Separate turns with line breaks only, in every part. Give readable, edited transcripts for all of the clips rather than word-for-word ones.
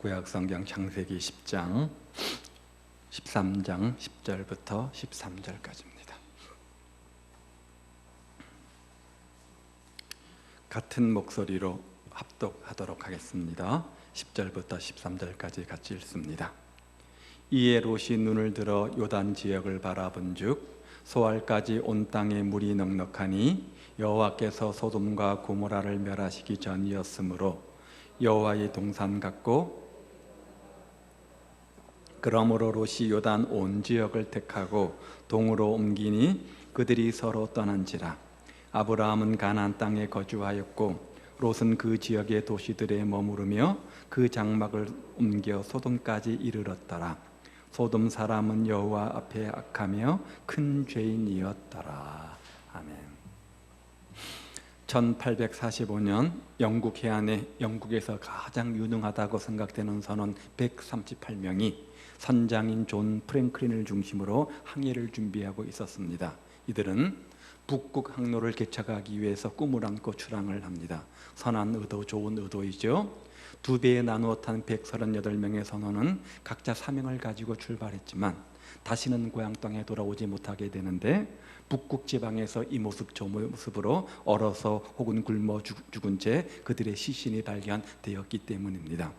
구약성경 창세기 10장 13장 10절부터 13절까지입니다. 같은 목소리로 합독하도록 하겠습니다. 10절부터 13절까지 같이 읽습니다. 이에 롯이 눈을 들어 요단 지역을 바라본즉 소알까지 온 땅에 물이 넉넉하니 여호와께서 소돔과 고모라를 멸하시기 전이었으므로 여호와의 동산 같고, 그러므로 롯이 요단 온 지역을 택하고 동으로 옮기니 그들이 서로 떠난지라. 아브라함은 가나안 땅에 거주하였고 롯은 그 지역의 도시들에 머무르며 그 장막을 옮겨 소돔까지 이르렀더라. 소돔 사람은 여호와 앞에 악하며 큰 죄인이었더라. 아멘. 1845년 영국 해안에 영국에서 가장 유능하다고 생각되는 선원 138명이 선장인 존 프랭클린을 중심으로 항해를 준비하고 있었습니다. 이들은 북극 항로를 개척하기 위해서 꿈을 안고 출항을 합니다. 선한 의도, 좋은 의도이죠. 두 배에 나누어 탄 138명의 선원은 각자 사명을 가지고 출발했지만 다시는 고향 땅에 돌아오지 못하게 되는데, 북극 지방에서 이 모습 저 모습으로 얼어서 혹은 굶어 죽은 채 그들의 시신이 발견되었기 때문입니다.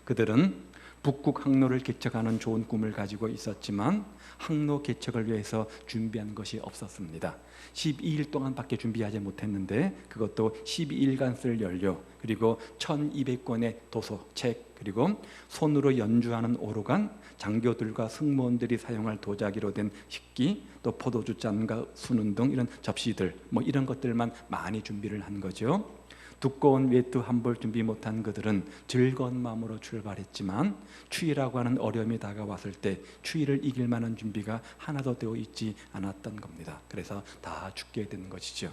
그들은 북극 항로를 개척하는 좋은 꿈을 가지고 있었지만 항로 개척을 위해서 준비한 것이 없었습니다. 12일 동안밖에 준비하지 못했는데 그것도 12일간 쓸 연료, 그리고 1200권의 도서, 책, 그리고 손으로 연주하는 오르간, 장교들과 승무원들이 사용할 도자기로 된 식기, 또 포도주 잔과 수는 등 이런 접시들, 이런 것들만 많이 준비를 한 거죠. 두꺼운 외투 한 벌 준비 못한 그들은 즐거운 마음으로 출발했지만 추위라고 하는 어려움이 다가왔을 때 추위를 이길 만한 준비가 하나도 되어 있지 않았던 겁니다. 그래서 다 죽게 된 것이죠.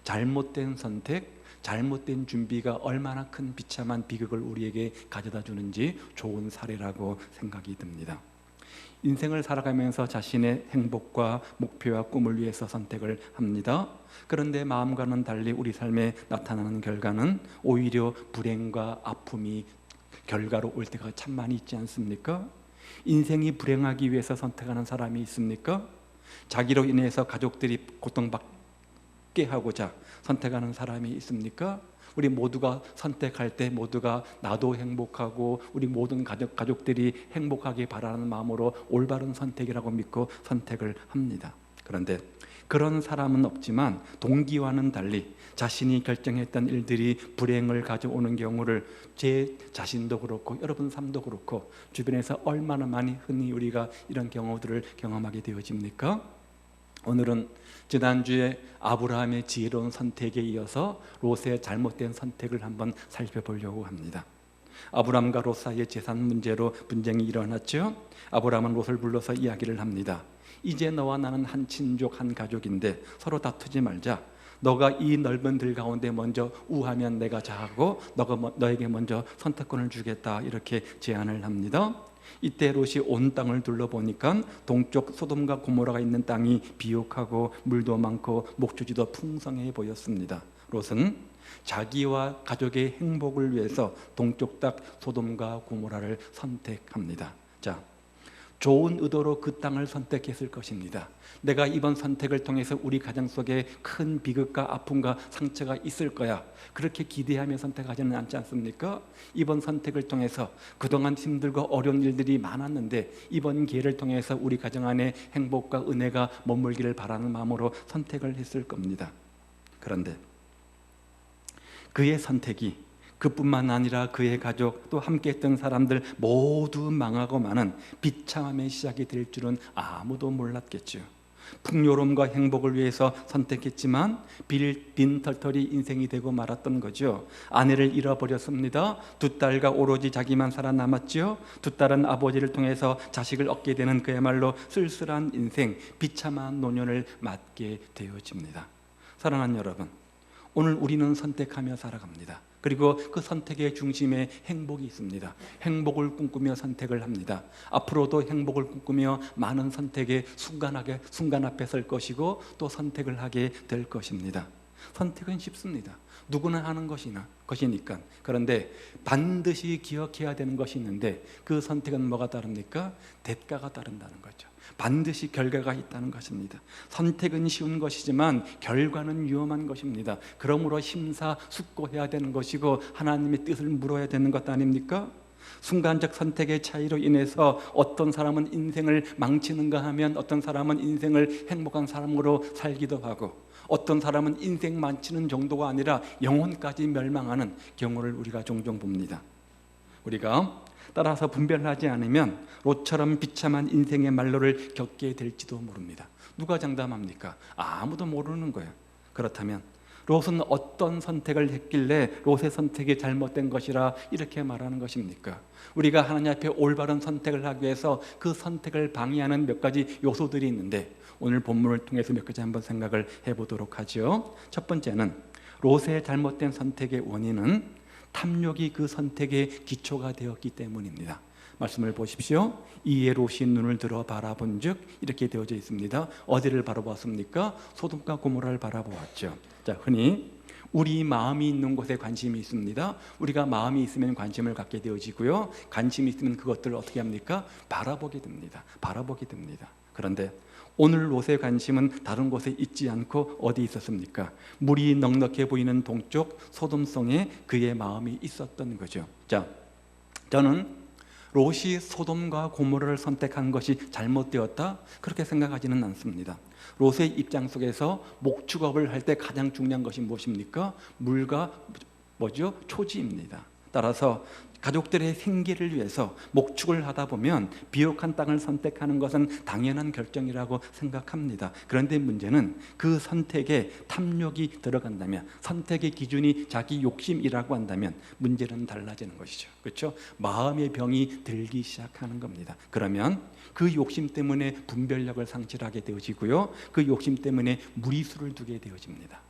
잘못된 선택, 잘못된 준비가 얼마나 큰 비참한 비극을 우리에게 가져다 주는지 좋은 사례라고 생각이 듭니다. 인생을 살아가면서 자신의 행복과 목표와 꿈을 위해서 선택을 합니다. 그런데 마음과는 달리 우리 삶에 나타나는 결과는 오히려 불행과 아픔이 결과로 올 때가 참 많이 있지 않습니까? 인생이 불행하기 위해서 선택하는 사람이 있습니까? 자기로 인해서 가족들이 고통받게 하고자 선택하는 사람이 있습니까? 우리 모두가 선택할 때 모두가 나도 행복하고 우리 모든 가족들이 행복하게 바라는 마음으로 올바른 선택이라고 믿고 선택을 합니다. 그런데 그런 사람은 없지만 동기와는 달리 자신이 결정했던 일들이 불행을 가져오는 경우를 제 자신도 그렇고 여러분 삶도 그렇고 주변에서 얼마나 많이 흔히 우리가 이런 경우들을 경험하게 되어집니까? 오늘은 지난주에 아브라함의 지혜로운 선택에 이어서 롯의 잘못된 선택을 한번 살펴보려고 합니다. 아브라함과 롯 사이의 재산 문제로 분쟁이 일어났죠. 아브라함은 롯을 불러서 이야기를 합니다. 이제 너와 나는 한 친족 한 가족인데 서로 다투지 말자. 너가 이 넓은 들 가운데 먼저 우하면 내가 자하고 너에게 먼저 선택권을 주겠다, 이렇게 제안을 합니다. 이때 롯이 온 땅을 둘러보니까 동쪽 소돔과 고모라가 있는 땅이 비옥하고 물도 많고 목주지도 풍성해 보였습니다. 롯은 자기와 가족의 행복을 위해서 동쪽 땅 소돔과 고모라를 선택합니다. 자, 좋은 의도로 그 땅을 선택했을 것입니다. 내가 이번 선택을 통해서 우리 가정 속에 큰 비극과 아픔과 상처가 있을 거야, 그렇게 기대하며 선택하지는 않지 않습니까? 이번 선택을 통해서 그동안 힘들고 어려운 일들이 많았는데 이번 기회를 통해서 우리 가정 안에 행복과 은혜가 머물기를 바라는 마음으로 선택을 했을 겁니다. 그런데 그의 선택이 그뿐만 아니라 그의 가족, 또 함께했던 사람들 모두 망하고 마는 비참함의 시작이 될 줄은 아무도 몰랐겠죠. 풍요로움과 행복을 위해서 선택했지만 빈털터리 인생이 되고 말았던 거죠. 아내를 잃어버렸습니다. 두 딸과 오로지 자기만 살아남았죠. 두 딸은 아버지를 통해서 자식을 얻게 되는 그야말로 쓸쓸한 인생, 비참한 노년을 맞게 되어집니다. 사랑하는 여러분, 오늘 우리는 선택하며 살아갑니다. 그리고 그 선택의 중심에 행복이 있습니다. 행복을 꿈꾸며 선택을 합니다. 앞으로도 행복을 꿈꾸며 많은 선택의 순간 앞에 설 것이고 또 선택을 하게 될 것입니다. 선택은 쉽습니다. 누구나 하는 것이니까. 그런데 반드시 기억해야 되는 것이 있는데 그 선택은 뭐가 다릅니까? 대가가 따른다는 거죠. 반드시 결과가 있다는 것입니다. 선택은 쉬운 것이지만 결과는 위험한 것입니다. 그러므로 심사숙고해야 되는 것이고 하나님의 뜻을 물어야 되는 것 아닙니까? 순간적 선택의 차이로 인해서 어떤 사람은 인생을 망치는가 하면 어떤 사람은 인생을 행복한 사람으로 살기도 하고 어떤 사람은 인생 망치는 정도가 아니라 영혼까지 멸망하는 경우를 우리가 종종 봅니다. 우리가 따라서 분별하지 않으면 롯처럼 비참한 인생의 말로를 겪게 될지도 모릅니다. 누가 장담합니까? 아무도 모르는 거예요. 그렇다면 롯은 어떤 선택을 했길래 롯의 선택이 잘못된 것이라 이렇게 말하는 것입니까? 우리가 하나님 앞에 올바른 선택을 하기 위해서 그 선택을 방해하는 몇 가지 요소들이 있는데 오늘 본문을 통해서 몇 가지 한번 생각을 해보도록 하죠. 첫 번째는 롯의 잘못된 선택의 원인은 탐욕이 그 선택의 기초가 되었기 때문입니다. 말씀을 보십시오. 이에 롯이 눈을 들어 바라본 즉 이렇게 되어져 있습니다. 어디를 바라보았습니까? 소돔과 고모라를 바라보았죠. 자, 흔히 우리 마음이 있는 곳에 관심이 있습니다. 우리가 마음이 있으면 관심을 갖게 되어지고요. 관심이 있으면 그것들을 어떻게 합니까? 바라보게 됩니다. 그런데 오늘 롯의 관심은 다른 곳에 있지 않고 어디 있었습니까? 물이 넉넉해 보이는 동쪽 소돔성에 그의 마음이 있었던 거죠. 자, 저는 롯이 소돔과 고모라를 선택한 것이 잘못되었다? 그렇게 생각하지는 않습니다. 롯의 입장 속에서 목축업을 할 때 가장 중요한 것이 무엇입니까? 물과 초지입니다. 따라서 가족들의 생계를 위해서 목축을 하다 보면 비옥한 땅을 선택하는 것은 당연한 결정이라고 생각합니다. 그런데 문제는 그 선택에 탐욕이 들어간다면, 선택의 기준이 자기 욕심이라고 한다면 문제는 달라지는 것이죠. 그렇죠? 마음의 병이 들기 시작하는 겁니다. 그러면 그 욕심 때문에 분별력을 상실하게 되어지고요, 그 욕심 때문에 무리수를 두게 되어집니다.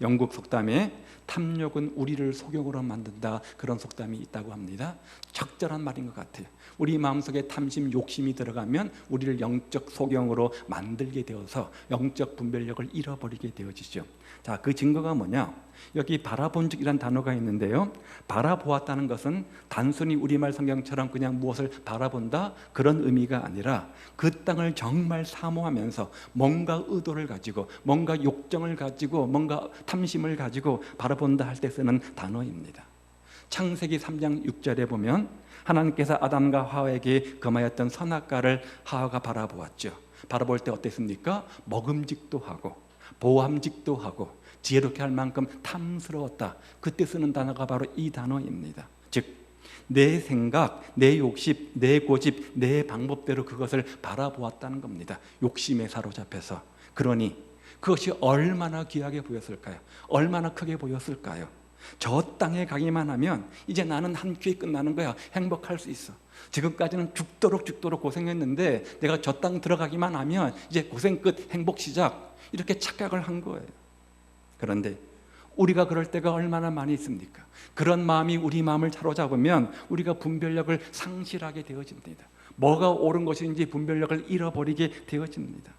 영국 속담에 탐욕은 우리를 소경으로 만든다, 그런 속담이 있다고 합니다. 적절한 말인 것 같아요. 우리 마음속에 탐심, 욕심이 들어가면 우리를 영적 소경으로 만들게 되어서 영적 분별력을 잃어버리게 되어지죠. 자, 그 증거가 뭐냐? 여기 바라본 적이란 단어가 있는데요, 바라보았다는 것은 단순히 우리말 성경처럼 그냥 무엇을 바라본다, 그런 의미가 아니라 그 땅을 정말 사모하면서 뭔가 의도를 가지고, 뭔가 욕정을 가지고, 뭔가 탐심을 가지고 바라본다 할 때 쓰는 단어입니다. 창세기 3장 6절에 보면 하나님께서 아담과 하와에게 금하였던 선악과를 하와가 바라보았죠. 바라볼 때 어땠습니까? 먹음직도 하고 보암직도 하고 지혜롭게 할 만큼 탐스러웠다. 그때 쓰는 단어가 바로 이 단어입니다. 즉, 내 생각, 내 욕심, 내 고집, 내 방법대로 그것을 바라보았다는 겁니다. 욕심에 사로잡혀서. 그러니 그것이 얼마나 귀하게 보였을까요? 얼마나 크게 보였을까요? 저 땅에 가기만 하면 이제 나는 한 큐에 끝나는 거야. 행복할 수 있어. 지금까지는 죽도록 고생했는데 내가 저 땅 들어가기만 하면 이제 고생 끝, 행복 시작, 이렇게 착각을 한 거예요. 그런데 우리가 그럴 때가 얼마나 많이 있습니까? 그런 마음이 우리 마음을 사로잡으면 우리가 분별력을 상실하게 되어집니다. 뭐가 옳은 것인지 분별력을 잃어버리게 되어집니다.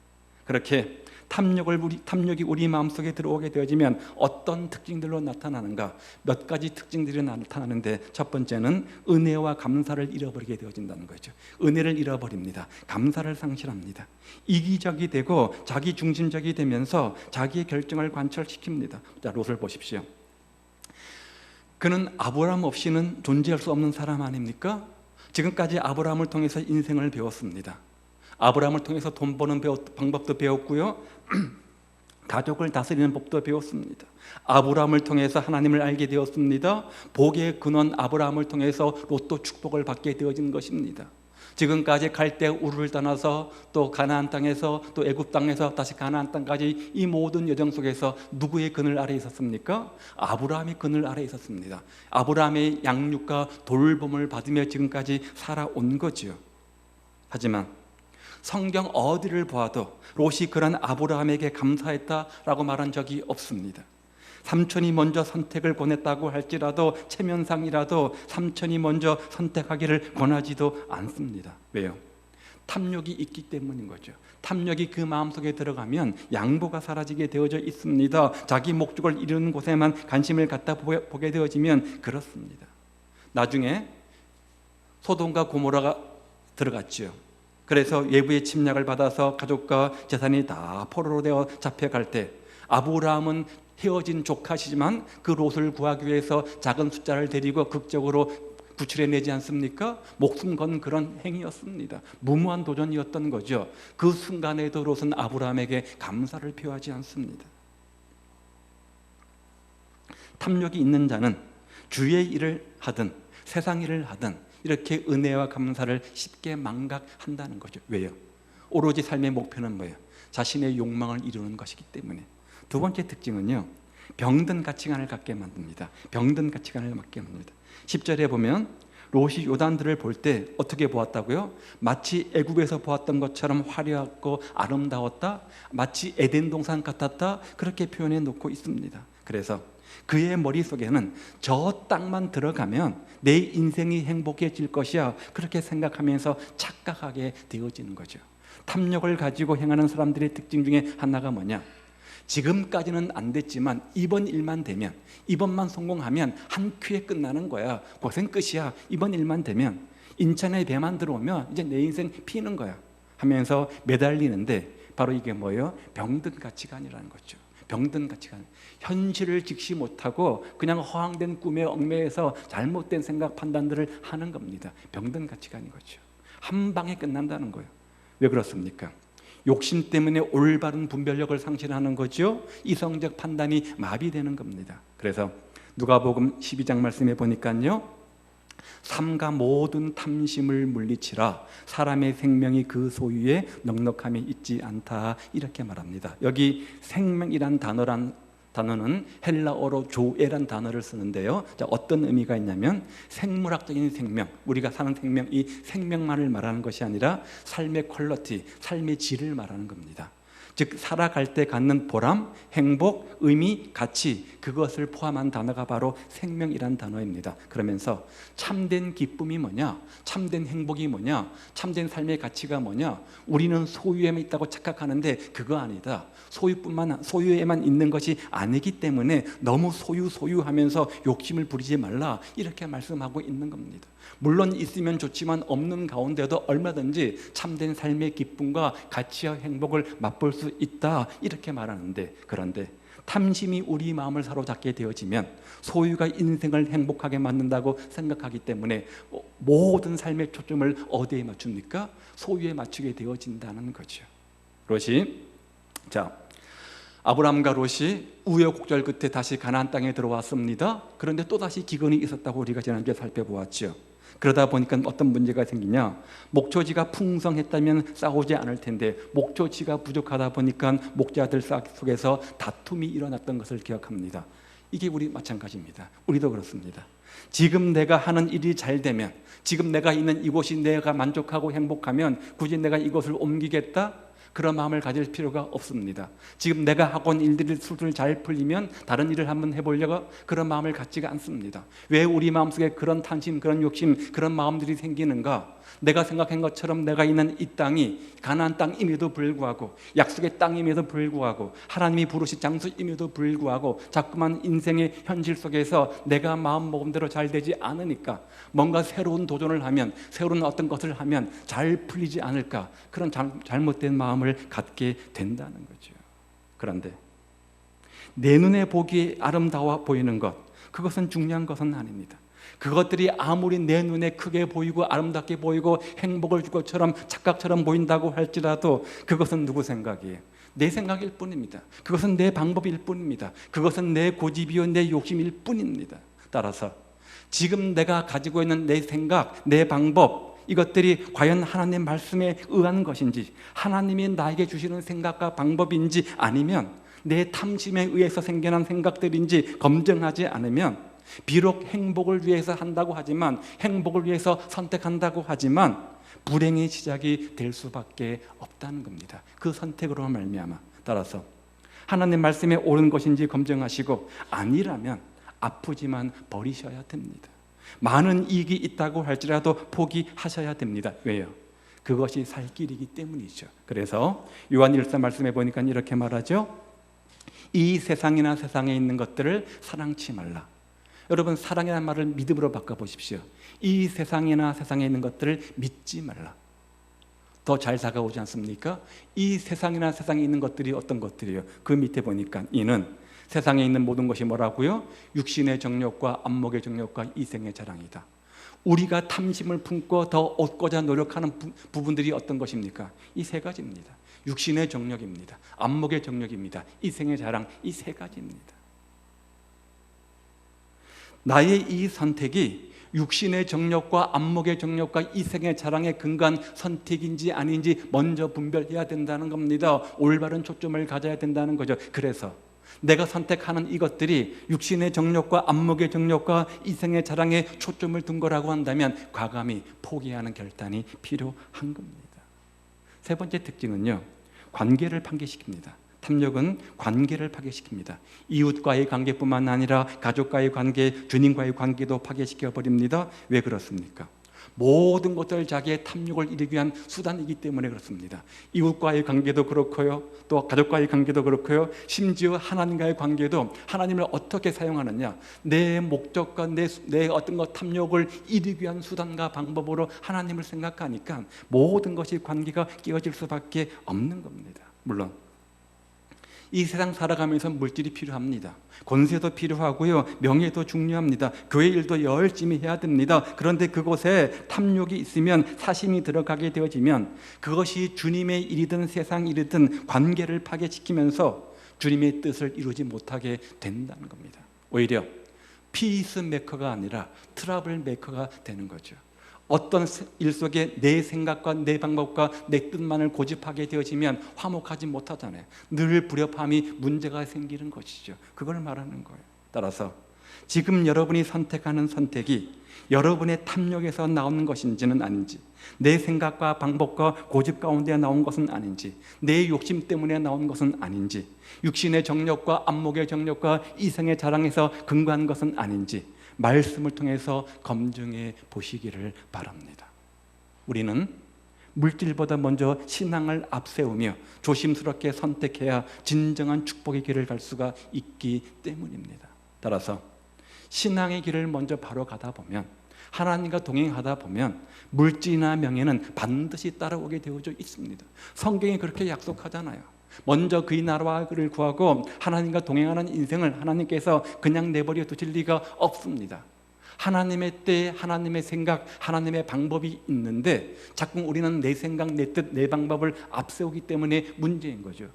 그렇게 탐욕이 우리 마음속에 들어오게 되어지면 어떤 특징들로 나타나는가? 몇 가지 특징들이 나타나는데, 첫 번째는 은혜와 감사를 잃어버리게 되어진다는 거죠. 은혜를 잃어버립니다. 감사를 상실합니다. 이기적이 되고 자기중심적이 되면서 자기의 결정을 관철시킵니다. 자, 롯을 보십시오. 그는 아브라함 없이는 존재할 수 없는 사람 아닙니까? 지금까지 아브라함을 통해서 인생을 배웠습니다. 아브라함을 통해서 돈 버는 방법도 배웠고요, 가족을 다스리는 법도 배웠습니다. 아브라함을 통해서 하나님을 알게 되었습니다. 복의 근원 아브라함을 통해서 롯도 축복을 받게 되어진 것입니다. 지금까지 갈대 우르를 떠나서 또 가나안 땅에서 또 애굽 땅에서 다시 가나안 땅까지 이 모든 여정 속에서 누구의 그늘 아래 있었습니까? 아브라함의 그늘 아래 있었습니다. 아브라함의 양육과 돌봄을 받으며 지금까지 살아온 거죠. 하지만 성경 어디를 보아도 롯이 그런 아브라함에게 감사했다라고 말한 적이 없습니다. 삼촌이 먼저 선택을 권했다고 할지라도 체면상이라도 삼촌이 먼저 선택하기를 권하지도 않습니다. 왜요? 탐욕이 있기 때문인 거죠. 탐욕이 그 마음속에 들어가면 양보가 사라지게 되어져 있습니다. 자기 목적을 이루는 곳에만 관심을 갖다 보게 되어지면 그렇습니다. 나중에 소돔과 고모라가 들어갔죠. 그래서 외부의 침략을 받아서 가족과 재산이 다 포로로 되어 잡혀갈 때 아브라함은 헤어진 조카시지만 그 롯을 구하기 위해서 작은 숫자를 데리고 극적으로 구출해내지 않습니까? 목숨 건 그런 행위였습니다. 무모한 도전이었던 거죠. 그 순간에도 롯은 아브라함에게 감사를 표하지 않습니다. 탐욕이 있는 자는 주의 일을 하든 세상 일을 하든 이렇게 은혜와 감사를 쉽게 망각한다는 거죠. 왜요? 오로지 삶의 목표는 뭐예요? 자신의 욕망을 이루는 것이기 때문에. 두 번째 특징은요, 병든 가치관을 갖게 만듭니다. 병든 가치관을 갖게 만듭니다. 10절에 보면 롯이 요단들을 볼 때 어떻게 보았다고요? 마치 애굽에서 보았던 것처럼 화려하고 아름다웠다, 마치 에덴 동산 같았다, 그렇게 표현해 놓고 있습니다. 그래서 그의 머릿속에는 저 땅만 들어가면 내 인생이 행복해질 것이야, 그렇게 생각하면서 착각하게 되어지는 거죠. 탐욕을 가지고 행하는 사람들의 특징 중에 하나가 뭐냐? 지금까지는 안 됐지만 이번 일만 되면, 이번만 성공하면 한 큐에 끝나는 거야, 고생 끝이야, 이번 일만 되면, 인천에 배만 들어오면 이제 내 인생 피는 거야 하면서 매달리는데, 바로 이게 뭐예요? 병든 가치관이라는 거죠. 병든 가치관. 현실을 직시 못하고 그냥 허황된 꿈에 얽매여서 잘못된 생각 판단들을 하는 겁니다. 병든 가치관인 거죠. 한 방에 끝난다는 거예요. 왜 그렇습니까? 욕심 때문에 올바른 분별력을 상실하는 거죠. 이성적 판단이 마비되는 겁니다. 그래서 누가복음 12장 말씀해 보니까요, 삼가 모든 탐심을 물리치라, 사람의 생명이 그 소유에 넉넉함이 있지 않다, 이렇게 말합니다. 여기 생명이란 단어는 헬라어로 조에란 단어를 쓰는데요, 어떤 의미가 있냐면 생물학적인 생명, 우리가 사는 생명, 이 생명만을 말하는 것이 아니라 삶의 퀄리티, 삶의 질을 말하는 겁니다. 즉 살아갈 때 갖는 보람, 행복, 의미, 가치, 그것을 포함한 단어가 바로 생명이란 단어입니다. 그러면서 참된 기쁨이 뭐냐, 참된 행복이 뭐냐, 참된 삶의 가치가 뭐냐, 우리는 소유에만 있다고 착각하는데 그거 아니다. 소유에만 있는 것이 아니기 때문에 너무 소유하면서 욕심을 부리지 말라, 이렇게 말씀하고 있는 겁니다. 물론 있으면 좋지만 없는 가운데도 얼마든지 참된 삶의 기쁨과 가치와 행복을 맛볼 수 있다, 이렇게 말하는데, 그런데 탐심이 우리 마음을 사로잡게 되어지면 소유가 인생을 행복하게 만든다고 생각하기 때문에 모든 삶의 초점을 어디에 맞춥니까? 소유에 맞추게 되어진다는 거죠. 롯이, 아브라함과 롯이 우여곡절 끝에 다시 가나안 땅에 들어왔습니다. 그런데 또다시 기근이 있었다고 우리가 지난주에 살펴보았죠. 그러다 보니까 어떤 문제가 생기냐, 목초지가 풍성했다면 싸우지 않을 텐데 목초지가 부족하다 보니까 목자들 속에서 다툼이 일어났던 것을 기억합니다. 이게 우리 마찬가지입니다. 우리도 그렇습니다. 지금 내가 하는 일이 잘 되면, 지금 내가 있는 이곳이 내가 만족하고 행복하면 굳이 내가 이곳을 옮기겠다? 그런 마음을 가질 필요가 없습니다. 지금 내가 하고 있는 일들이 술술 잘 풀리면 다른 일을 한번 해보려고 그런 마음을 갖지가 않습니다. 왜 우리 마음속에 그런 탐심, 그런 욕심, 그런 마음들이 생기는가? 내가 생각한 것처럼 내가 있는 이 땅이 가나안 땅임에도 불구하고, 약속의 땅임에도 불구하고, 하나님이 부르신 장소임에도 불구하고 자꾸만 인생의 현실 속에서 내가 마음먹음대로 잘 되지 않으니까 뭔가 새로운 도전을 하면, 새로운 어떤 것을 하면 잘 풀리지 않을까, 그런 잘못된 마음을 갖게 된다는 거죠. 그런데 내 눈에 보기에 아름다워 보이는 것, 그것은 중요한 것은 아닙니다. 그것들이 아무리 내 눈에 크게 보이고 아름답게 보이고 행복을 줄 것처럼 착각처럼 보인다고 할지라도 그것은 누구 생각이에요? 내 생각일 뿐입니다. 그것은 내 방법일 뿐입니다. 그것은 내 고집이요 내 욕심일 뿐입니다. 따라서 지금 내가 가지고 있는 내 생각, 내 방법, 이것들이 과연 하나님 말씀에 의한 것인지, 하나님이 나에게 주시는 생각과 방법인지, 아니면 내 탐심에 의해서 생겨난 생각들인지 검증하지 않으면, 비록 행복을 위해서 한다고 하지만, 행복을 위해서 선택한다고 하지만 불행의 시작이 될 수밖에 없다는 겁니다. 그 선택으로 말미암아. 따라서 하나님 말씀에 옳은 것인지 검증하시고, 아니라면 아프지만 버리셔야 됩니다. 많은 이익이 있다고 할지라도 포기하셔야 됩니다. 왜요? 그것이 살 길이기 때문이죠. 그래서 요한 1서 말씀해 보니까 이렇게 말하죠. 이 세상이나 세상에 있는 것들을 사랑치 말라. 여러분, 사랑이라는 말을 믿음으로 바꿔보십시오. 이 세상이나 세상에 있는 것들을 믿지 말라. 더 잘 다가오지 않습니까? 이 세상이나 세상에 있는 것들이 어떤 것들이에요? 그 밑에 보니까 이는 세상에 있는 모든 것이 뭐라고요? 육신의 정욕과 안목의 정욕과 이생의 자랑이다. 우리가 탐심을 품고 더 얻고자 노력하는 부분들이 어떤 것입니까? 이 세 가지입니다. 육신의 정욕입니다. 안목의 정욕입니다. 이생의 자랑, 이 세 가지입니다. 나의 이 선택이 육신의 정욕과 안목의 정욕과 이생의 자랑에 근거한 선택인지 아닌지 먼저 분별해야 된다는 겁니다. 올바른 초점을 가져야 된다는 거죠. 그래서 내가 선택하는 이것들이 육신의 정욕과 안목의 정욕과 이생의 자랑에 초점을 둔 거라고 한다면 과감히 포기하는 결단이 필요한 겁니다. 세 번째 특징은요, 관계를 파괴시킵니다. 탐욕은 관계를 파괴시킵니다. 이웃과의 관계뿐만 아니라 가족과의 관계, 주님과의 관계도 파괴시켜버립니다. 왜 그렇습니까? 모든 것들 자기의 탐욕을 이루기 위한 수단이기 때문에 그렇습니다. 이웃과의 관계도 그렇고요, 또 가족과의 관계도 그렇고요, 심지어 하나님과의 관계도 하나님을 어떻게 사용하느냐, 내 목적과 내 어떤 것 탐욕을 이루기 위한 수단과 방법으로 하나님을 생각하니까 모든 것이 관계가 깨어질 수밖에 없는 겁니다. 물론 이 세상 살아가면서 물질이 필요합니다. 권세도 필요하고요, 명예도 중요합니다. 교회 일도 열심히 해야 됩니다. 그런데 그곳에 탐욕이 있으면, 사심이 들어가게 되어지면 그것이 주님의 일이든 세상 일이든 관계를 파괴시키면서 주님의 뜻을 이루지 못하게 된다는 겁니다. 오히려 피스메이커가 아니라 트러블 메이커가 되는 거죠. 어떤 일 속에 내 생각과 내 방법과 내 뜻만을 고집하게 되어지면 화목하지 못하잖아요. 늘 불협화음이 문제가 생기는 것이죠. 그걸 말하는 거예요. 따라서 지금 여러분이 선택하는 선택이 여러분의 탐욕에서 나오는 것인지는 아닌지, 내 생각과 방법과 고집 가운데 나온 것은 아닌지, 내 욕심 때문에 나온 것은 아닌지, 육신의 정욕과 안목의 정욕과 이생의 자랑에서 근거한 것은 아닌지 말씀을 통해서 검증해 보시기를 바랍니다. 우리는 물질보다 먼저 신앙을 앞세우며 조심스럽게 선택해야 진정한 축복의 길을 갈 수가 있기 때문입니다. 따라서 신앙의 길을 먼저 바로 가다 보면, 하나님과 동행하다 보면 물질이나 명예는 반드시 따라오게 되어져 있습니다. 성경이 그렇게 약속하잖아요. 먼저 그의 나라와 그를 구하고 하나님과 동행하는 인생을 하나님께서 그냥 내버려 두실 리가 없습니다. 하나님의 때, 하나님의 생각, 하나님의 방법이 있는데 자꾸 우리는 내 생각, 내 뜻, 내 방법을 앞세우기 때문에 문제인 거죠.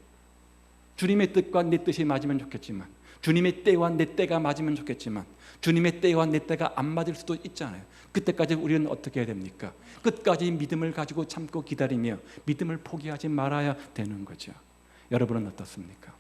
주님의 뜻과 내 뜻이 맞으면 좋겠지만, 주님의 때와 내 때가 맞으면 좋겠지만, 주님의 때와 내 때가 안 맞을 수도 있잖아요. 그때까지 우리는 어떻게 해야 됩니까? 끝까지 믿음을 가지고 참고 기다리며 믿음을 포기하지 말아야 되는 거죠. 여러분은 어떻습니까?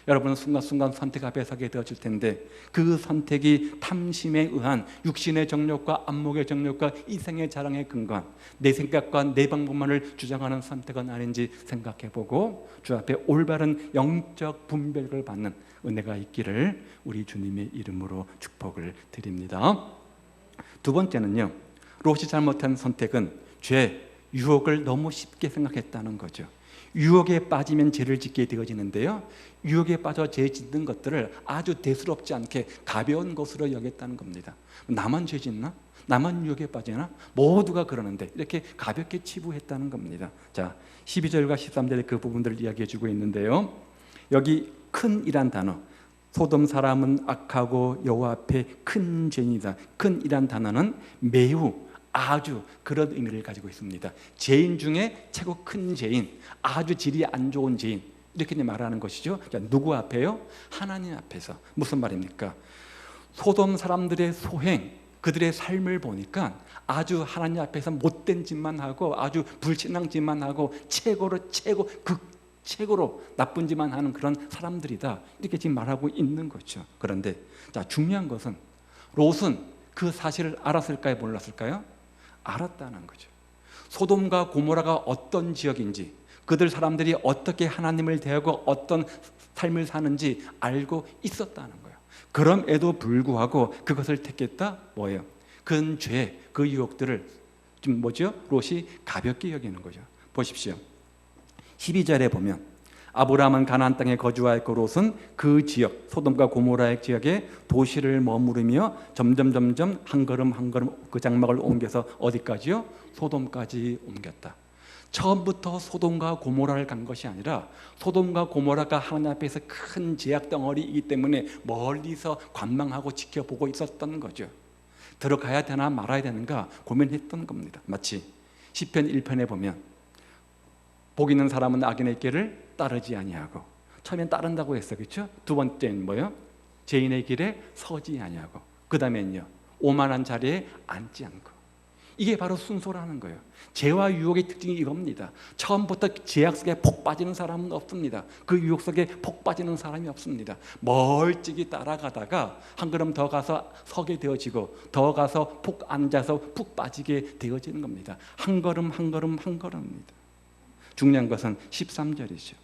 여러분은 순간순간 선택 앞에 서게 되어질 텐데, 그 선택이 탐심에 의한 육신의 정욕과 안목의 정욕과 이생의 자랑에 근거한 내 생각과 내 방법만을 주장하는 선택은 아닌지 생각해보고 주 앞에 올바른 영적 분별을 받는 은혜가 있기를 우리 주님의 이름으로 축복을 드립니다. 두 번째는요, 롯이 잘못한 선택은 죄, 유혹을 너무 쉽게 생각했다는 거죠. 유혹에 빠지면 죄를 짓게 되어지는데요, 유혹에 빠져 죄 짓는 것들을 아주 대수롭지 않게 가벼운 것으로 여겼다는 겁니다. 나만 죄 짓나? 나만 유혹에 빠지나? 모두가 그러는데 이렇게 가볍게 치부했다는 겁니다. 자, 12절과 13절에 그 부분들을 이야기해 주고 있는데요, 여기 큰이란 단어, 소돔 사람은 악하고 여호와 앞에 큰 죄인이다. 큰이란 단어는 매우, 아주 그런 의미를 가지고 있습니다. 죄인 중에 최고 큰 죄인, 아주 질이 안 좋은 죄인, 이렇게 말하는 것이죠. 자, 누구 앞에요? 하나님 앞에서. 무슨 말입니까? 소돔 사람들의 소행, 그들의 삶을 보니까 아주 하나님 앞에서 못된 짓만 하고 아주 불신앙 짓만 하고 최고로 나쁜 짓만 하는 그런 사람들이다, 이렇게 지금 말하고 있는 거죠. 그런데 자, 중요한 것은 롯은 그 사실을 알았을까요? 몰랐을까요? 알았다는 거죠. 소돔과 고모라가 어떤 지역인지, 그들 사람들이 어떻게 하나님을 대하고 어떤 삶을 사는지 알고 있었다는 거예요. 그럼에도 불구하고 그것을 택했다? 뭐예요? 그 죄, 그 유혹들을 좀 뭐죠? 롯이 가볍게 여기는 거죠. 보십시오. 12절에 보면 아브라함은 가나안 땅에 거주하였고 롯은 그 지역 소돔과 고모라의 지역에 도시를 머무르며 점점 한 걸음 한 걸음 그 장막을 옮겨서 어디까지요? 소돔까지 옮겼다. 처음부터 소돔과 고모라를 간 것이 아니라 소돔과 고모라가 하나님 앞에서 큰 죄악 덩어리이기 때문에 멀리서 관망하고 지켜보고 있었던 거죠. 들어가야 되나 말아야 되는가 고민했던 겁니다. 마치 시편 1편에 보면 복 있는 사람은 악인의 길을 따르지 아니하고, 처음엔 따른다고 했어요. 그렇죠? 두 번째는 뭐요? 죄인의 길에 서지 아니하고, 그 다음엔요 오만한 자리에 앉지 않고. 이게 바로 순서라는 거예요. 죄와 유혹의 특징이 이겁니다. 처음부터 죄악 속에 폭 빠지는 사람은 없습니다. 그 유혹 속에 폭 빠지는 사람이 없습니다. 멀찍이 따라가다가 한 걸음 더 가서 서게 되어지고, 더 가서 푹 앉아서 푹 빠지게 되어지는 겁니다. 한 걸음 한 걸음 한 걸음입니다. 중요한 것은 13절이죠.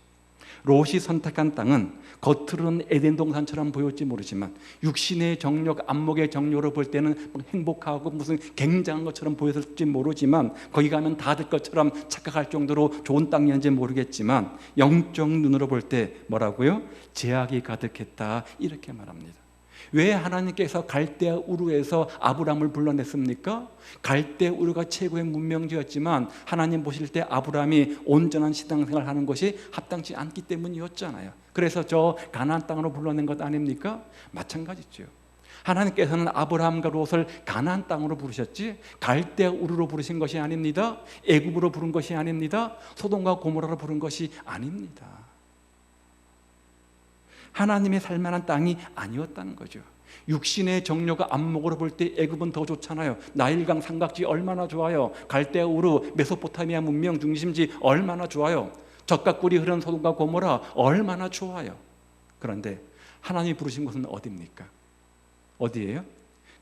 롯이 선택한 땅은 겉으로는 에덴 동산처럼 보였지 모르지만 육신의 정욕, 안목의 정욕으로 볼 때는 행복하고 무슨 굉장한 것처럼 보였을지 모르지만, 거기 가면 다 될 것처럼 착각할 정도로 좋은 땅이었는지 모르겠지만 영적 눈으로 볼 때 뭐라고요? 죄악이 가득했다, 이렇게 말합니다. 왜 하나님께서 갈대아 우르에서 아브라함을 불러냈습니까? 갈대아 우르가 최고의 문명지였지만 하나님 보실 때 아브라함이 온전한 신앙생활을 하는 것이 합당치 않기 때문이었잖아요. 그래서 저 가나안 땅으로 불러낸 것 아닙니까? 마찬가지죠. 하나님께서는 아브라함과 롯을 가나안 땅으로 부르셨지 갈대아 우르로 부르신 것이 아닙니다. 애굽으로 부른 것이 아닙니다. 소돔과 고모라로 부른 것이 아닙니다. 하나님의 살만한 땅이 아니었다는 거죠. 육신의 정욕과 안목으로 볼 때 애굽은 더 좋잖아요. 나일강 삼각지 얼마나 좋아요. 갈대아 우르 메소포타미아 문명 중심지 얼마나 좋아요. 젖과 꿀이 흐르는 소돔과 고모라 얼마나 좋아요. 그런데 하나님이 부르신 곳은 어디입니까? 어디예요?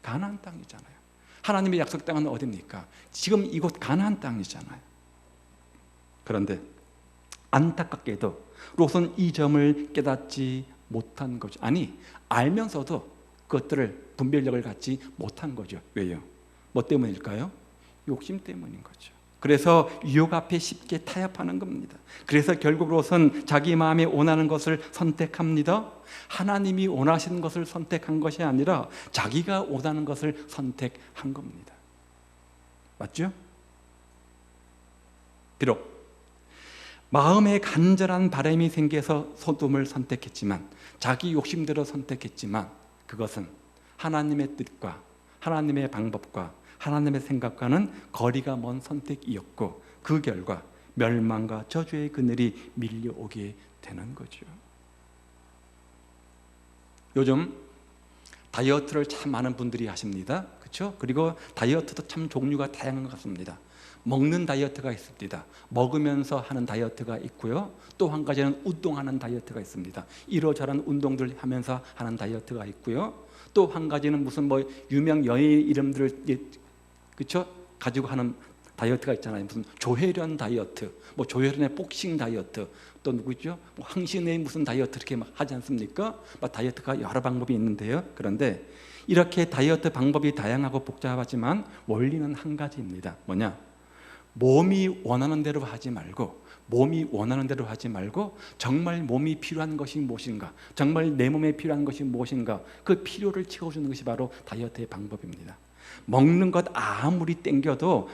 가나안 땅이잖아요. 하나님의 약속 땅은 어디입니까? 지금 이곳 가나안 땅이잖아요. 그런데 안타깝게도 롯은 이 점을 깨닫지 못한 거죠. 아니, 알면서도 그것들을 분별력을 갖지 못한 거죠. 왜요? 뭐 때문일까요? 욕심 때문인 거죠. 그래서 유혹 앞에 쉽게 타협하는 겁니다. 그래서 결국 롯은 자기 마음에 원하는 것을 선택합니다. 하나님이 원하시는 것을 선택한 것이 아니라 자기가 원하는 것을 선택한 겁니다. 맞죠? 비록 마음에 간절한 바람이 생겨서 소돔을 선택했지만, 자기 욕심대로 선택했지만, 그것은 하나님의 뜻과 하나님의 방법과 하나님의 생각과는 거리가 먼 선택이었고, 그 결과 멸망과 저주의 그늘이 밀려오게 되는 거죠. 요즘 다이어트를 참 많은 분들이 하십니다. 그렇죠? 그리고 다이어트도 참 종류가 다양한 것 같습니다. 먹는 다이어트가 있습니다. 먹으면서 하는 다이어트가 있고요. 또 한 가지는 운동하는 다이어트가 있습니다. 이러저런 운동들 하면서 하는 다이어트가 있고요. 또 한 가지는 무슨 뭐 유명 연예인 이름들을 그렇죠? 가지고 하는 다이어트가 있잖아요. 무슨 조혜련 다이어트, 뭐 조혜련의 복싱 다이어트, 또 누구죠? 뭐 황신의 무슨 다이어트 이렇게 막 하지 않습니까? 막 다이어트가 여러 방법이 있는데요. 그런데 이렇게 다이어트 방법이 다양하고 복잡하지만 원리는 한 가지입니다. 뭐냐? 몸이 원하는 대로 하지 말고, 정말 몸이 필요한 것이 무엇인가, 정말 내 몸에 필요한 것이 무엇인가, 그 필요를 채워주는 것이 바로 다이어트의 방법입니다. 먹는 것 아무리 땡겨도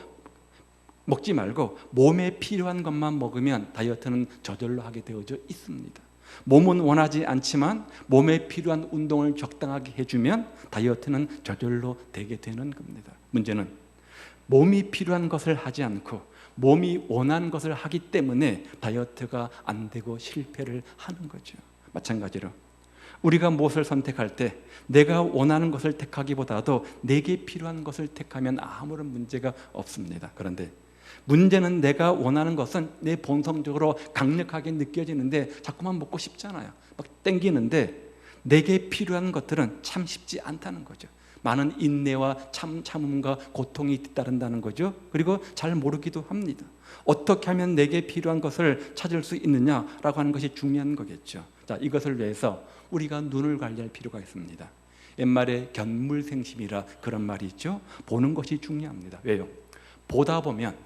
먹지 말고 몸에 필요한 것만 먹으면 다이어트는 저절로 하게 되어져 있습니다. 몸은 원하지 않지만 몸에 필요한 운동을 적당하게 해주면 다이어트는 저절로 되게 되는 겁니다. 문제는 몸이 필요한 것을 하지 않고 몸이 원하는 것을 하기 때문에 다이어트가 안 되고 실패를 하는 거죠. 마찬가지로 우리가 무엇을 선택할 때 내가 원하는 것을 택하기보다도 내게 필요한 것을 택하면 아무런 문제가 없습니다. 그런데 문제는 내가 원하는 것은 내 본성적으로 강력하게 느껴지는데 자꾸만 먹고 싶잖아요. 막 땡기는데 내게 필요한 것들은 참 쉽지 않다는 거죠. 많은 인내와 참음과 고통이 뒤따른다는 거죠. 그리고 잘 모르기도 합니다. 어떻게 하면 내게 필요한 것을 찾을 수 있느냐라고 하는 것이 중요한 거겠죠. 자, 이것을 위해서 우리가 눈을 관리할 필요가 있습니다. 옛말에 견물생심이라 그런 말이 있죠. 보는 것이 중요합니다. 왜요? 보다 보면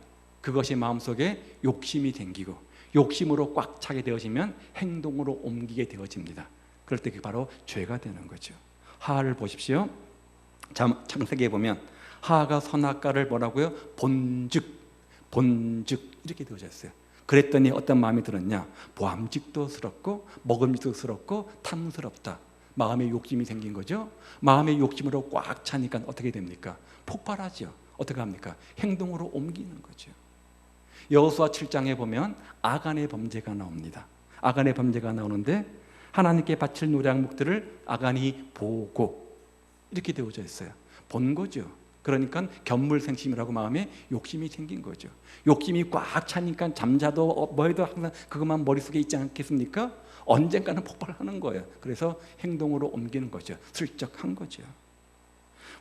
그것이 마음속에 욕심이 생기고 욕심으로 꽉 차게 되어지면 행동으로 옮기게 되어집니다. 그럴 때 그게 바로 죄가 되는 거죠. 하하를 보십시오. 창세기에 보면 하하가 선악과를 뭐라고요? 본즉 이렇게 되어져 있어요. 그랬더니 어떤 마음이 들었냐? 보암직도스럽고 먹음직도스럽고 탐스럽다. 마음에 욕심이 생긴 거죠. 마음의 욕심으로 꽉 차니까 어떻게 됩니까? 폭발하죠. 어떻게 합니까? 행동으로 옮기는 거죠. 여호수아 7장에 보면 아간의 범죄가 나옵니다. 아간의 범죄가 나오는데 하나님께 바칠 노략목들을 아간이 보고 이렇게 되어져 있어요. 본 거죠. 그러니까 견물생심이라고 마음에 욕심이 생긴 거죠. 욕심이 꽉 차니까 잠자도 뭐해도 항상 그것만 머릿속에 있지 않겠습니까? 언젠가는 폭발하는 거예요. 그래서 행동으로 옮기는 거죠. 슬쩍 한 거죠.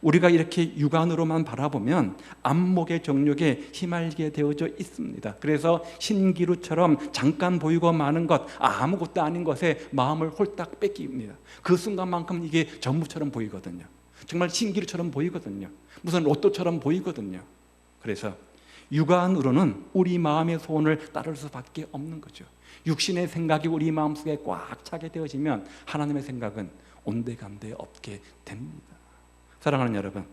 우리가 이렇게 육안으로만 바라보면 안목의 정욕에 휘말리게 되어져 있습니다. 그래서 신기루처럼 잠깐 보이고 마는 것, 아무것도 아닌 것에 마음을 홀딱 뺏깁니다. 그 순간만큼 이게 전부처럼 보이거든요. 정말 신기루처럼 보이거든요. 무슨 로또처럼 보이거든요. 그래서 육안으로는 우리 마음의 소원을 따를 수밖에 없는 거죠. 육신의 생각이 우리 마음속에 꽉 차게 되어지면 하나님의 생각은 온데간데 없게 됩니다. 사랑하는 여러분,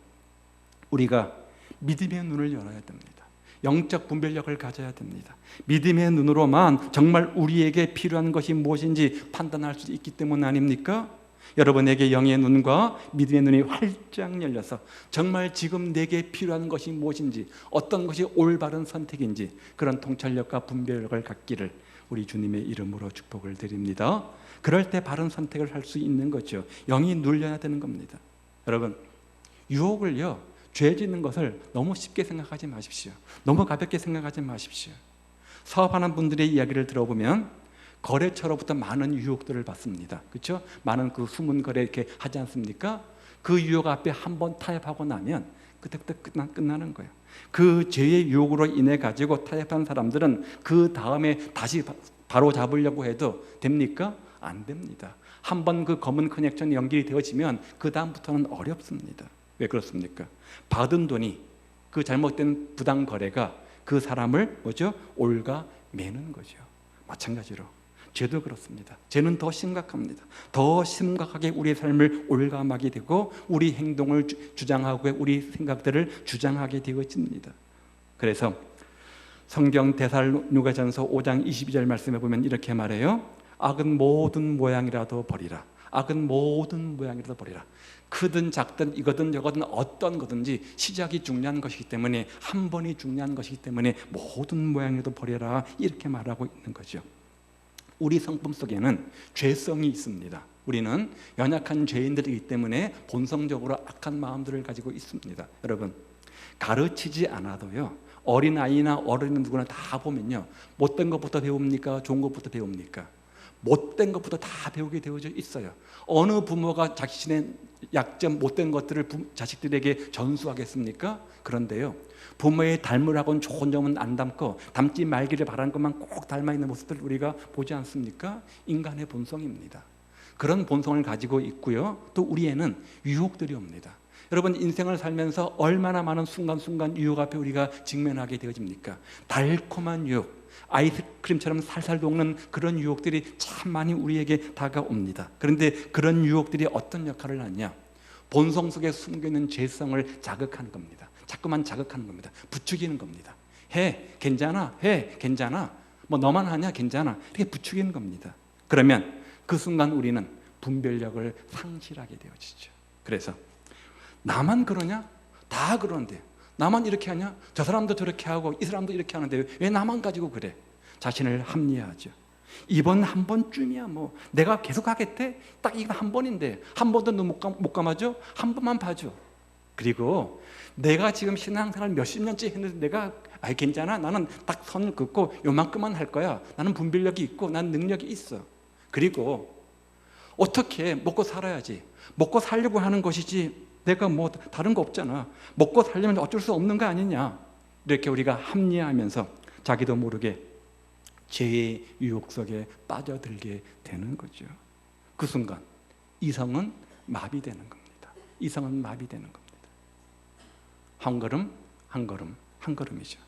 우리가 믿음의 눈을 열어야 됩니다. 영적 분별력을 가져야 됩니다. 믿음의 눈으로만 정말 우리에게 필요한 것이 무엇인지 판단할 수 있기 때문 아닙니까? 여러분에게 영의 눈과 믿음의 눈이 활짝 열려서 정말 지금 내게 필요한 것이 무엇인지, 어떤 것이 올바른 선택인지 그런 통찰력과 분별력을 갖기를 우리 주님의 이름으로 축복을 드립니다. 그럴 때 바른 선택을 할 수 있는 거죠. 영이 눌려야 되는 겁니다. 여러분, 유혹을요, 죄 짓는 것을 너무 쉽게 생각하지 마십시오. 너무 가볍게 생각하지 마십시오. 사업하는 분들의 이야기를 들어보면 거래처로부터 많은 유혹들을 받습니다. 그렇죠? 많은 그 숨은 거래 이렇게 하지 않습니까? 그 유혹 앞에 한번 타협하고 나면 그때부터 끝나는 거예요. 그 죄의 유혹으로 인해 가지고 타협한 사람들은 그 다음에 다시 바로 잡으려고 해도 됩니까? 안 됩니다. 한번 그 검은 커넥션이 연결이 되어지면 그 다음부터는 어렵습니다. 왜 그렇습니까? 받은 돈이, 그 잘못된 부당 거래가 그 사람을 뭐죠? 올가매는 거죠. 마찬가지로 죄도 그렇습니다. 죄는 더 심각합니다. 더 심각하게 우리의 삶을 올가매게 되고 우리 행동을 주장하고 우리 생각들을 주장하게 되어집니다. 그래서 성경 데살로니가전서 5장 22절 말씀에 보면 이렇게 말해요. 악은 모든 모양이라도 버리라. 악은 모든 모양이라도 버리라. 크든 작든 이거든 저거든 어떤 거든지 시작이 중요한 것이기 때문에, 한 번이 중요한 것이기 때문에 모든 모양이라도 버려라, 이렇게 말하고 있는 거죠. 우리 성품 속에는 죄성이 있습니다. 우리는 연약한 죄인들이기 때문에 본성적으로 악한 마음들을 가지고 있습니다. 여러분, 가르치지 않아도요, 어린아이나 어른은 누구나 다 보면요, 못된 것부터 배웁니까? 좋은 것부터 배웁니까? 못된 것부터 다 배우게 되어져 있어요. 어느 부모가 자신의 약점, 못된 것들을 자식들에게 전수하겠습니까? 그런데요, 부모의 닮으라고는 좋은 점은 안 닮고 닮지 말기를 바라는 것만 꼭 닮아 있는 모습들을 우리가 보지 않습니까? 인간의 본성입니다. 그런 본성을 가지고 있고요, 또 우리에는 유혹들이 옵니다. 여러분, 인생을 살면서 얼마나 많은 순간순간 유혹 앞에 우리가 직면하게 되어집니까? 달콤한 유혹, 아이스크림처럼 살살 녹는 그런 유혹들이 참 많이 우리에게 다가옵니다. 그런데 그런 유혹들이 어떤 역할을 하냐? 본성 속에 숨겨있는 죄성을 자극하는 겁니다. 자꾸만 자극하는 겁니다. 부추기는 겁니다. 해, 괜찮아, 해, 괜찮아, 뭐 너만 하냐, 괜찮아, 이렇게 부추기는 겁니다. 그러면 그 순간 우리는 분별력을 상실하게 되어지죠. 그래서 나만 그러냐? 다 그런데 나만 이렇게 하냐? 저 사람도 저렇게 하고 이 사람도 이렇게 하는데 왜 나만 가지고 그래? 자신을 합리화하죠. 이번 한 번쯤이야, 뭐 내가 계속 하겠대? 딱 이거 한 번인데 한 번도 못 감아줘? 한 번만 봐줘. 그리고 내가 지금 신앙생활 몇십 년째 했는데 내가 괜찮아, 나는 딱 선을 긋고 요만큼만 할 거야, 나는 분별력이 있고 난 능력이 있어. 그리고 어떻게 먹고 살아야지, 먹고 살려고 하는 것이지 내가 뭐 다른 거 없잖아, 먹고 살려면 어쩔 수 없는 거 아니냐, 이렇게 우리가 합리화하면서 자기도 모르게 죄의 유혹 속에 빠져들게 되는 거죠. 그 순간 이성은 마비되는 겁니다. 이성은 마비되는 겁니다. 한 걸음 한 걸음 한 걸음이죠.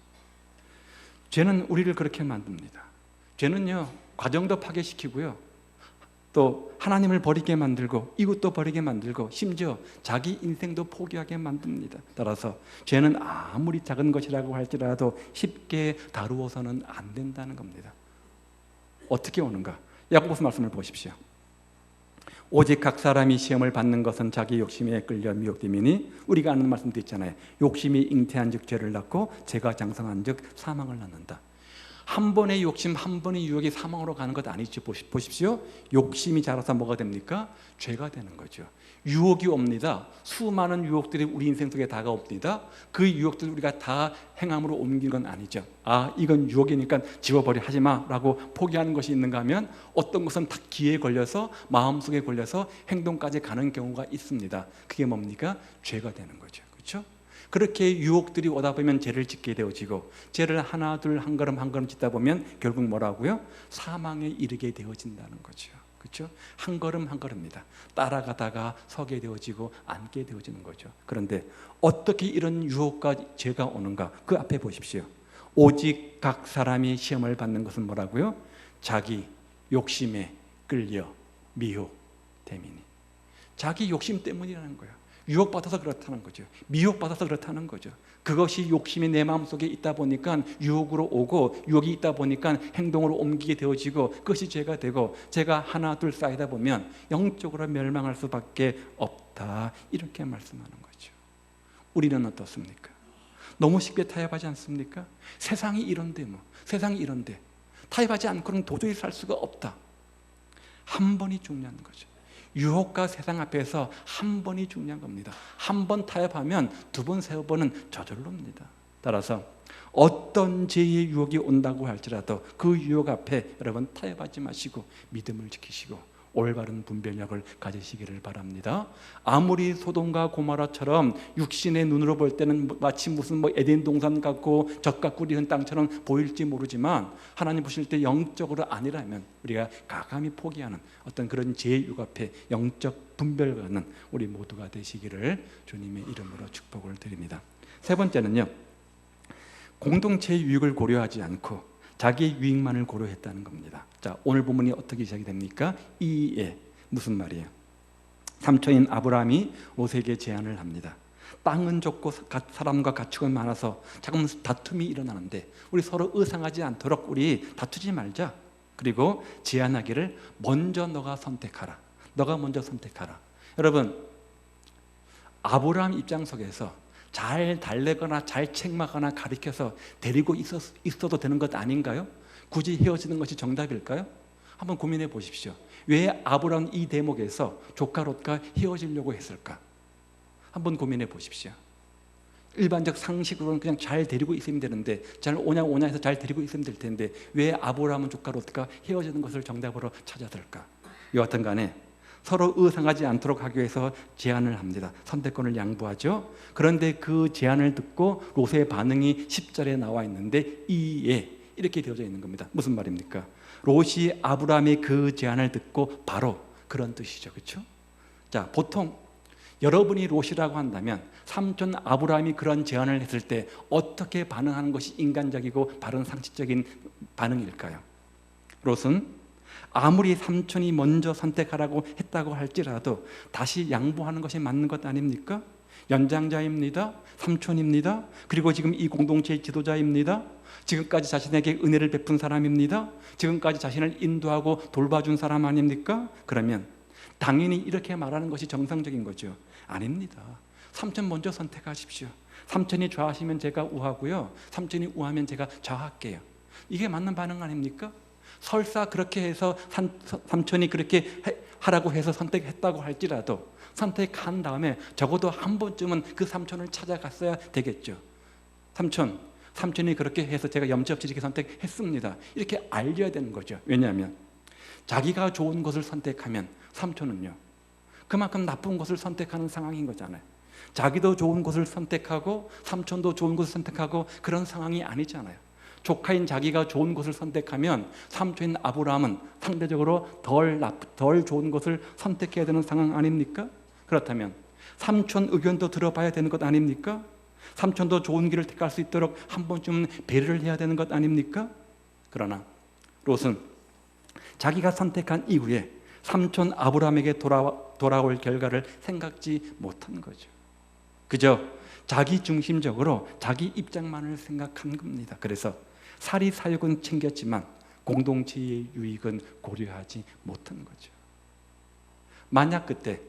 죄는 우리를 그렇게 만듭니다. 죄는요, 과정도 파괴시키고요, 또 하나님을 버리게 만들고 이웃도 버리게 만들고 심지어 자기 인생도 포기하게 만듭니다. 따라서 죄는 아무리 작은 것이라고 할지라도 쉽게 다루어서는 안 된다는 겁니다. 어떻게 오는가? 야고보서 말씀을 보십시오. 오직 각 사람이 시험을 받는 것은 자기 욕심에 끌려 미혹됨이니, 우리가 아는 말씀도 있잖아요. 욕심이 잉태한 즉 죄를 낳고 죄가 장성한 즉 사망을 낳는다. 한 번의 욕심, 한 번의 유혹이 사망으로 가는 것 아니죠. 보십시오. 욕심이 자라서 뭐가 됩니까? 죄가 되는 거죠. 유혹이 옵니다. 수많은 유혹들이 우리 인생 속에 다가옵니다. 그 유혹들을 우리가 다 행함으로 옮긴 건 아니죠. 아, 이건 유혹이니까 지워버려, 하지마 라고 포기하는 것이 있는가 하면, 어떤 것은 다 기에 걸려서, 마음속에 걸려서 행동까지 가는 경우가 있습니다. 그게 뭡니까? 죄가 되는 거죠. 그렇죠? 그렇게 유혹들이 오다 보면 죄를 짓게 되어지고, 죄를 하나 둘 한 걸음 한 걸음 짓다 보면 결국 뭐라고요? 사망에 이르게 되어진다는 거죠. 그렇죠? 한 걸음 한 걸음입니다. 따라가다가 서게 되어지고 앉게 되어지는 거죠. 그런데 어떻게 이런 유혹과 죄가 오는가? 그 앞에 보십시오. 오직 각 사람이 시험을 받는 것은 뭐라고요? 자기 욕심에 끌려 미혹됨이니. 자기 욕심 때문이라는 거예요. 유혹받아서 그렇다는 거죠. 미혹받아서 그렇다는 거죠. 그것이 욕심이 내 마음속에 있다 보니까 유혹으로 오고, 유혹이 있다 보니까 행동으로 옮기게 되어지고, 그것이 죄가 되고, 죄가 하나 둘 쌓이다 보면 영적으로 멸망할 수밖에 없다, 이렇게 말씀하는 거죠. 우리는 어떻습니까? 너무 쉽게 타협하지 않습니까? 세상이 이런데 세상이 이런데 타협하지 않고는 도저히 살 수가 없다. 한 번이 중요한 거죠. 유혹과 세상 앞에서 한 번이 중요한 겁니다. 한 번 타협하면 두 번, 세 번은 저절로입니다. 따라서 어떤 죄의 유혹이 온다고 할지라도 그 유혹 앞에 여러분 타협하지 마시고 믿음을 지키시고 올바른 분별력을 가지시기를 바랍니다. 아무리 소돔과 고모라처럼 육신의 눈으로 볼 때는 마치 무슨 에덴 동산 같고 젖과 꿀이 흐른 땅처럼 보일지 모르지만, 하나님 보실 때 영적으로 아니라면 우리가 가감히 포기하는 어떤 그런 죄의 유혹 앞에 영적 분별을 갖는 우리 모두가 되시기를 주님의 이름으로 축복을 드립니다. 세 번째는요, 공동체의 유익을 고려하지 않고 자기의 유익만을 고려했다는 겁니다. 자, 오늘 본문이 어떻게 시작이 됩니까? 이에 무슨 말이에요? 삼촌인 아브라함이 롯에게 제안을 합니다. 땅은 좁고 사람과 가축은 많아서 자꾸 다툼이 일어나는데 우리 서로 의상하지 않도록 우리 다투지 말자. 그리고 제안하기를 먼저 너가 선택하라. 너가 먼저 선택하라. 여러분, 아브라함 입장 속에서 잘 달래거나 잘 책망하거나 가르쳐서 데리고 있어도 되는 것 아닌가요? 굳이 헤어지는 것이 정답일까요? 한번 고민해 보십시오. 왜 아브라함 이 대목에서 조카 롯과 헤어지려고 했을까? 한번 고민해 보십시오. 일반적 상식으로는 그냥 잘 데리고 있으면 되는데, 잘 오냐 해서 잘 데리고 있으면 될 텐데 왜 아브라함은 조카 롯과 헤어지는 것을 정답으로 찾았을까? 여하튼 간에 서로 의상하지 않도록 하기 위해서 제안을 합니다. 선택권을 양보하죠. 그런데 그 제안을 듣고 롯의 반응이 10절에 나와 있는데 이에 이렇게 되어져 있는 겁니다. 무슨 말입니까? 롯이 아브라함의 그 제안을 듣고 바로 그런 뜻이죠. 그렇죠? 자, 보통 여러분이 롯이라고 한다면 삼촌 아브라함이 그런 제안을 했을 때 어떻게 반응하는 것이 인간적이고 바른 상식적인 반응일까요? 롯은 아무리 삼촌이 먼저 선택하라고 했다고 할지라도 다시 양보하는 것이 맞는 것 아닙니까? 연장자입니다. 삼촌입니다. 그리고 지금 이 공동체의 지도자입니다. 지금까지 자신에게 은혜를 베푼 사람입니다. 지금까지 자신을 인도하고 돌봐준 사람 아닙니까? 그러면 당연히 이렇게 말하는 것이 정상적인 거죠. 아닙니다. 삼촌 먼저 선택하십시오. 삼촌이 좌하시면 제가 우하고요, 삼촌이 우하면 제가 좌할게요. 이게 맞는 반응 아닙니까? 설사 그렇게 해서 삼촌이 그렇게 하라고 해서 선택했다고 할지라도 선택한 다음에 적어도 한 번쯤은 그 삼촌을 찾아갔어야 되겠죠. 삼촌이 그렇게 해서 제가 염치없이 이렇게 선택했습니다. 이렇게 알려야 되는 거죠. 왜냐하면 자기가 좋은 것을 선택하면 삼촌은요, 그만큼 나쁜 것을 선택하는 상황인 거잖아요. 자기도 좋은 것을 선택하고 삼촌도 좋은 것을 선택하고 그런 상황이 아니잖아요. 조카인 자기가 좋은 것을 선택하면 삼촌인 아브라함은 상대적으로 덜 좋은 것을 선택해야 되는 상황 아닙니까? 그렇다면 삼촌 의견도 들어봐야 되는 것 아닙니까? 삼촌도 좋은 길을 택할 수 있도록 한 번쯤은 배려를 해야 되는 것 아닙니까? 그러나 롯은 자기가 선택한 이후에 삼촌 아브라함에게 돌아올 결과를 생각지 못한 거죠. 그저 자기 중심적으로 자기 입장만을 생각한 겁니다. 그래서 사리사욕은 챙겼지만 공동체의 유익은 고려하지 못한 거죠. 만약 그때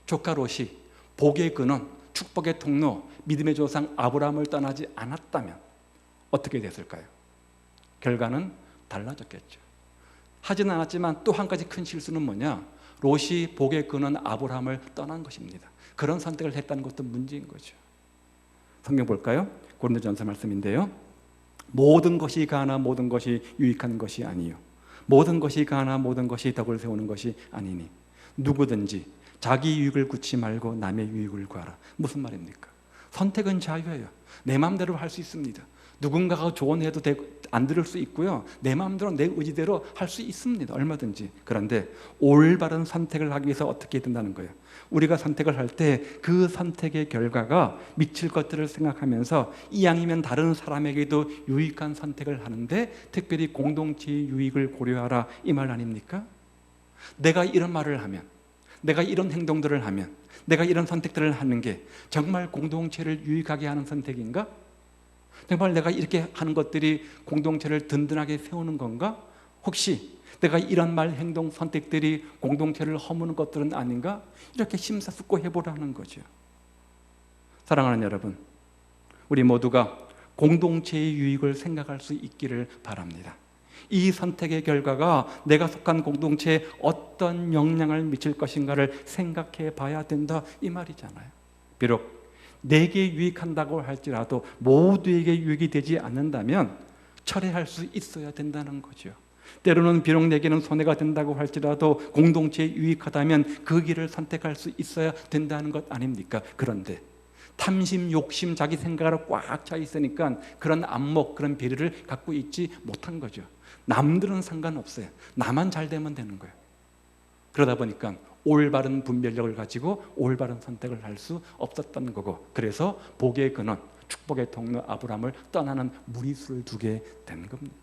조카 롯이 복의 근원, 축복의 통로, 믿음의 조상 아브라함을 떠나지 않았다면 어떻게 됐을까요? 결과는 달라졌겠죠. 하진 않았지만 또 한 가지 큰 실수는 뭐냐? 롯이 복의 근원 아브라함을 떠난 것입니다. 그런 선택을 했다는 것도 문제인 거죠. 성경 볼까요? 고린도전서 말씀인데요. 모든 것이 가나 모든 것이 유익한 것이 아니요 모든 것이 가나 모든 것이 덕을 세우는 것이 아니니 누구든지 자기 유익을 구치 말고 남의 유익을 구하라. 무슨 말입니까? 선택은 자유예요. 내 마음대로 할 수 있습니다. 누군가가 조언해도 안 들을 수 있고요. 내 마음대로 내 의지대로 할 수 있습니다. 얼마든지. 그런데 올바른 선택을 하기 위해서 어떻게 된다는 거예요? 우리가 선택을 할 때 그 선택의 결과가 미칠 것들을 생각하면서 이왕이면 다른 사람에게도 유익한 선택을 하는데 특별히 공동체의 유익을 고려하라 이 말 아닙니까? 내가 이런 말을 하면, 내가 이런 행동들을 하면, 내가 이런 선택들을 하는 게 정말 공동체를 유익하게 하는 선택인가? 정말 내가 이렇게 하는 것들이 공동체를 든든하게 세우는 건가? 혹시 내가 이런 말, 행동, 선택들이 공동체를 허무는 것들은 아닌가? 이렇게 심사숙고해 보라는 거죠. 사랑하는 여러분, 우리 모두가 공동체의 유익을 생각할 수 있기를 바랍니다. 이 선택의 결과가 내가 속한 공동체에 어떤 영향을 미칠 것인가를 생각해 봐야 된다 이 말이잖아요. 비록 내게 유익한다고 할지라도 모두에게 유익이 되지 않는다면 철회할 수 있어야 된다는 거죠. 때로는 비록 내게는 손해가 된다고 할지라도 공동체에 유익하다면 그 길을 선택할 수 있어야 된다는 것 아닙니까? 그런데 탐심, 욕심, 자기 생각으로 꽉 차 있으니까 그런 안목, 그런 배려를 갖고 있지 못한 거죠. 남들은 상관없어요. 나만 잘 되면 되는 거예요. 그러다 보니까 올바른 분별력을 가지고 올바른 선택을 할 수 없었던 거고, 그래서 복의 근원, 축복의 통로 아브라함을 떠나는 무리수를 두게 된 겁니다.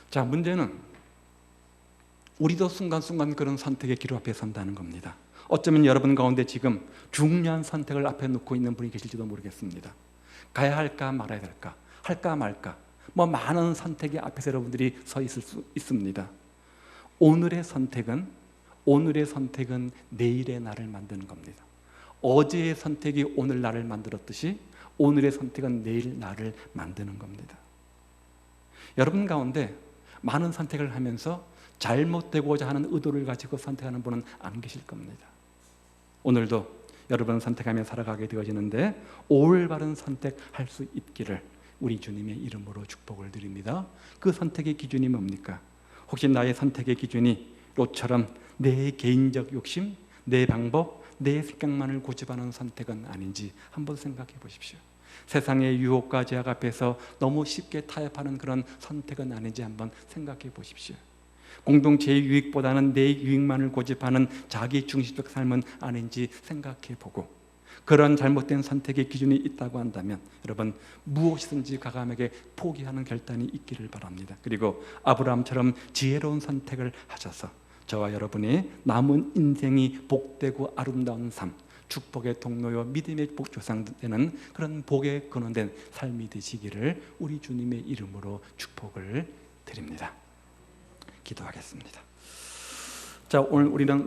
자, 문제는 우리도 순간순간 그런 선택의 기로 앞에 선다는 겁니다. 어쩌면 여러분 가운데 지금 중요한 선택을 앞에 놓고 있는 분이 계실지도 모르겠습니다. 가야 할까 말아야 될까, 할까 말까, 많은 선택의 앞에서 여러분들이 서 있을 수 있습니다. 오늘의 선택은 내일의 나를 만드는 겁니다. 어제의 선택이 오늘 나를 만들었듯이 오늘의 선택은 내일 나를 만드는 겁니다. 여러분 가운데 많은 선택을 하면서 잘못되고자 하는 의도를 가지고 선택하는 분은 안 계실 겁니다. 오늘도 여러분 선택하며 살아가게 되어지는데 올바른 선택할 수 있기를 우리 주님의 이름으로 축복을 드립니다. 그 선택의 기준이 뭡니까? 혹시 나의 선택의 기준이 롯처럼 내 개인적 욕심, 내 방법, 내 생각만을 고집하는 선택은 아닌지 한번 생각해 보십시오. 세상의 유혹과 제약 앞에서 너무 쉽게 타협하는 그런 선택은 아닌지 한번 생각해 보십시오. 공동체의 유익보다는 내 유익만을 고집하는 자기 중심적 삶은 아닌지 생각해 보고, 그런 잘못된 선택의 기준이 있다고 한다면 여러분 무엇이든지 과감하게 포기하는 결단이 있기를 바랍니다. 그리고 아브라함처럼 지혜로운 선택을 하셔서 저와 여러분의 남은 인생이 복되고 아름다운 삶, 축복의 통로요 믿음의 복조상되는 그런 복에 근원된 삶이 되시기를 우리 주님의 이름으로 축복을 드립니다. 기도하겠습니다. 자, 오늘 우리는